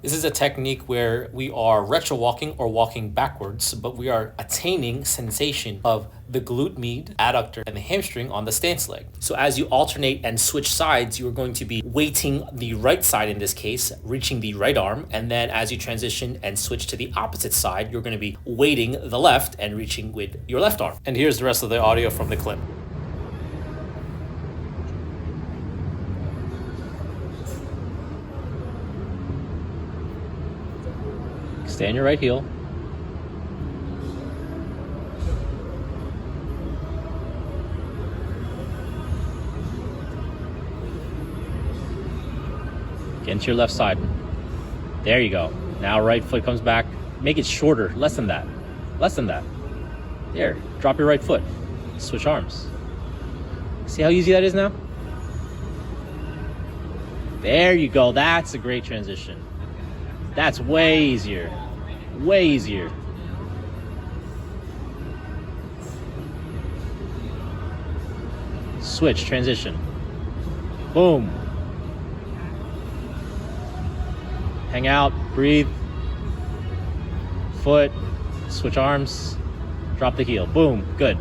This is a technique where we are retro walking or walking backwards, but we are attaining sensation of the glute med, adductor, and the hamstring on the stance leg. So as you alternate and switch sides, you're going to be weighting the right side in this case, reaching the right arm, and then as you transition and switch to the opposite side, you're going to be weighting the left and reaching with your left arm. And here's the rest of the audio from the clip. Stay on your right heel. Get into your left side. There you go. Now right foot comes back. Make it shorter, less than that. Less than that. There, drop your right foot. Switch arms. See how easy that is now? There you go, that's a great transition. That's way easier. Way easier. Switch, transition. Boom. Hang out, breathe. Foot, switch arms, drop the heel. Boom, good.